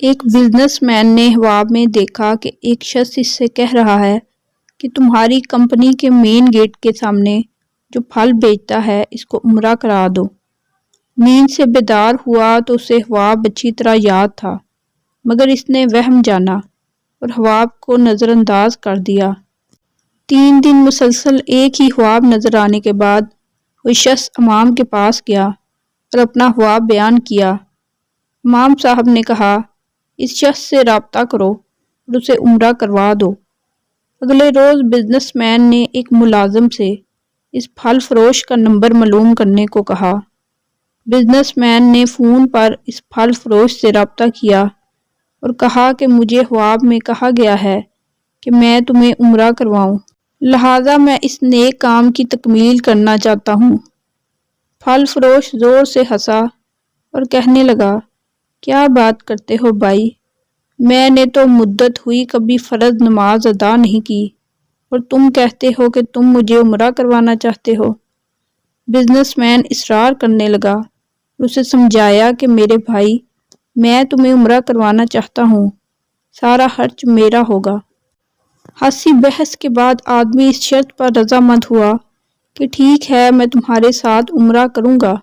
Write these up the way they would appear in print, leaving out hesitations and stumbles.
ایک business man نے خواب میں دیکھا کہ ایک شخص اس سے کہہ رہا ہے کہ تمہاری کمپنی کے مین گیٹ کے سامنے جو پھل بیچتا ہے اس کو عمرہ کرا دو۔ نیند سے بیدار ہوا تو اسے خواب اچھی طرح یاد تھا، مگر اس نے وہم جانا اور خواب کو نظر انداز کر دیا۔ 3 دن مسلسل ایک ہی خواب نظر آنے کے بعد وہ شخص امام کے پاس گیا اور اپنا خواب بیان کیا۔ امام صاحب نے کہا، اس شخص سے رابطہ کرو اور اسے عمرہ کروا دو۔ اگلے روز بزنس مین نے ایک ملازم سے اس پھل فروش کا نمبر معلوم کرنے کو کہا۔ بزنس مین نے فون پر اس پھل فروش سے رابطہ کیا اور کہا کہ مجھے خواب میں کہا گیا ہے کہ میں تمہیں عمرہ کرواؤں، لہٰذا میں اس نیک کام کی تکمیل کرنا چاہتا ہوں۔ پھل فروش زور سے ہنسا اور کہنے لگا، کیا بات کرتے ہو بھائی، میں نے تو مدت ہوئی کبھی فرض نماز ادا نہیں کی اور تم کہتے ہو کہ تم مجھے عمرہ کروانا چاہتے ہو۔ بزنس مین اصرار کرنے لگا اور اسے سمجھایا کہ میرے بھائی، میں تمہیں عمرہ کروانا چاہتا ہوں، سارا خرچ میرا ہوگا۔ ہنسی بحث کے بعد آدمی اس شرط پر رضامند ہوا کہ ٹھیک ہے میں تمہارے ساتھ عمرہ کروں گا،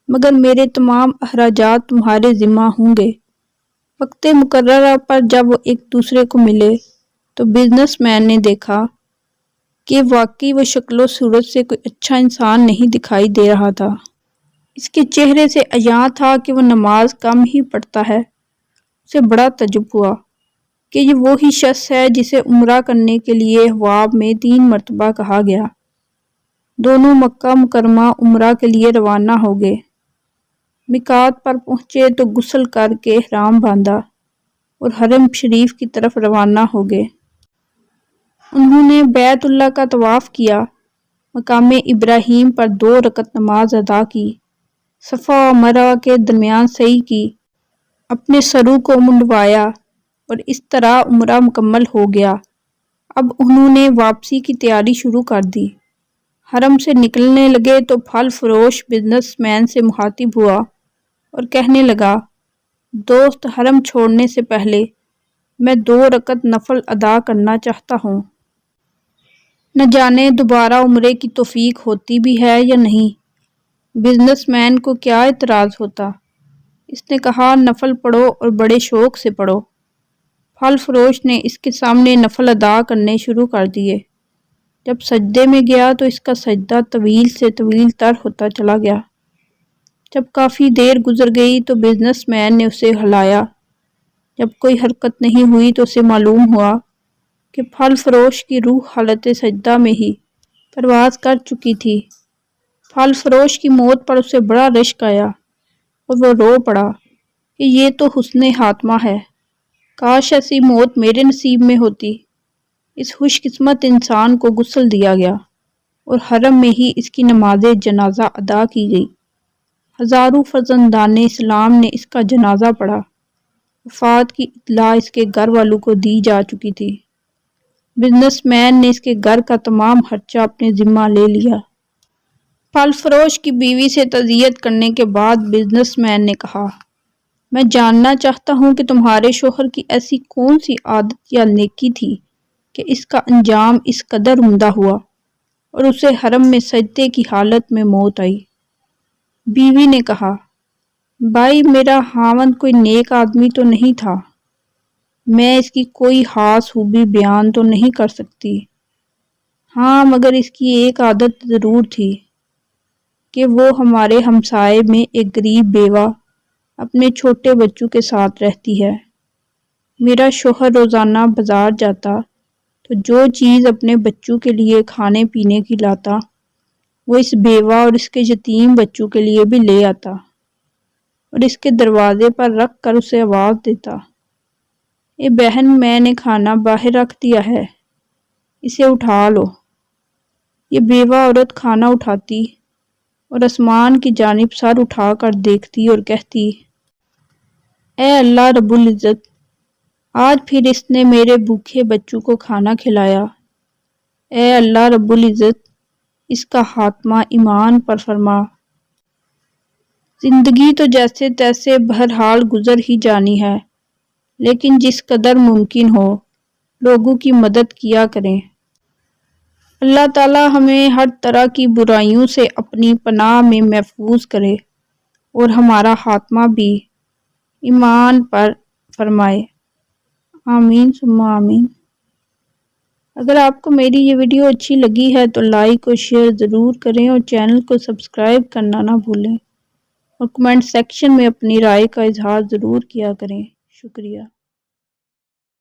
مگر میرے تمام اخراجات تمہارے ذمہ ہوں گے۔ وقت مقررہ پر جب وہ ایک دوسرے کو ملے تو بزنس مین نے دیکھا کہ واقعی وہ شکل و صورت سے کوئی اچھا انسان نہیں دکھائی دے رہا تھا۔ اس کے چہرے سے عیاں تھا کہ وہ نماز کم ہی پڑھتا ہے۔ اسے بڑا تعجب ہوا کہ یہ وہی شخص ہے جسے عمرہ کرنے کے لیے خواب میں 3 مرتبہ کہا گیا۔ دونوں مکہ مکرمہ عمرہ کے لیے روانہ ہو گئے۔ میقات پر پہنچے تو غسل کر کے احرام باندھا اور حرم شریف کی طرف روانہ ہو گئے۔ انہوں نے بیت اللہ کا طواف کیا، مقام ابراہیم پر 2 رکعت نماز ادا کی، صفا و مروہ کے درمیان سعی کی، اپنے سرو کو منڈوایا اور اس طرح عمرہ مکمل ہو گیا۔ اب انہوں نے واپسی کی تیاری شروع کر دی۔ حرم سے نکلنے لگے تو پھل فروش بزنس مین سے مخاطب ہوا اور کہنے لگا، دوست، حرم چھوڑنے سے پہلے میں 2 رکعت نفل ادا کرنا چاہتا ہوں، نہ جانے دوبارہ عمرے کی توفیق ہوتی بھی ہے یا نہیں۔ بزنس مین کو کیا اعتراض ہوتا؟ اس نے کہا، نفل پڑھو اور بڑے شوق سے پڑھو۔ پھل فروش نے اس کے سامنے نفل ادا کرنے شروع کر دیے۔ جب سجدے میں گیا تو اس کا سجدہ طویل سے طویل تر ہوتا چلا گیا۔ جب کافی دیر گزر گئی تو بزنس مین نے اسے ہلایا۔ جب کوئی حرکت نہیں ہوئی تو اسے معلوم ہوا کہ پھل فروش کی روح حالت سجدہ میں ہی پرواز کر چکی تھی۔ پھل فروش کی موت پر اسے بڑا رشک آیا اور وہ رو پڑا کہ یہ تو حسن خاتمہ ہے، کاش ایسی موت میرے نصیب میں ہوتی۔ اس خوش قسمت انسان کو غسل دیا گیا اور حرم میں ہی اس کی نماز جنازہ ادا کی گئی۔ ہزاروں فرزندان اسلام نے اس کا جنازہ پڑھا۔ وفات کی اطلاع اس کے گھر والوں کو دی جا چکی تھی۔ بزنس مین نے اس کے گھر کا تمام خرچہ اپنے ذمہ لے لیا۔ پھل فروش کی بیوی سے تعزیت کرنے کے بعد بزنس مین نے کہا، میں جاننا چاہتا ہوں کہ تمہارے شوہر کی ایسی کون سی عادت یا نیکی تھی کہ اس کا انجام اس قدر عمدہ ہوا اور اسے حرم میں سجدے کی حالت میں موت آئی۔ بیوی نے کہا، بھائی، میرا خاوند کوئی نیک آدمی تو نہیں تھا، میں اس کی کوئی خاص خوبی بیان تو نہیں کر سکتی، ہاں مگر اس کی ایک عادت ضرور تھی کہ وہ ہمارے ہمسائے میں ایک غریب بیوہ اپنے چھوٹے بچوں کے ساتھ رہتی ہے۔ میرا شوہر روزانہ بازار جاتا تو جو چیز اپنے بچوں کے لیے کھانے پینے کی لاتا وہ اس بیوہ اور اس کے یتیم بچوں کے لیے بھی لے آتا اور اس کے دروازے پر رکھ کر اسے آواز دیتا، اے بہن، میں نے کھانا باہر رکھ دیا ہے، اسے اٹھا لو۔ یہ بیوہ عورت کھانا اٹھاتی اور آسمان کی جانب سر اٹھا کر دیکھتی اور کہتی، اے اللہ رب العزت، آج پھر اس نے میرے بھوکے بچوں کو کھانا کھلایا، اے اللہ رب العزت، اس کا خاتمہ ایمان پر فرما۔ زندگی تو جیسے تیسے بہرحال گزر ہی جانی ہے، لیکن جس قدر ممکن ہو لوگوں کی مدد کیا کریں۔ اللہ تعالیٰ ہمیں ہر طرح کی برائیوں سے اپنی پناہ میں محفوظ کرے اور ہمارا خاتمہ بھی ایمان پر فرمائے۔ آمین ثم آمین۔ اگر آپ کو میری یہ ویڈیو اچھی لگی ہے تو لائک اور شیئر ضرور کریں اور چینل کو سبسکرائب کرنا نہ بھولیں اور کمنٹ سیکشن میں اپنی رائے کا اظہار ضرور کیا کریں۔ شکریہ۔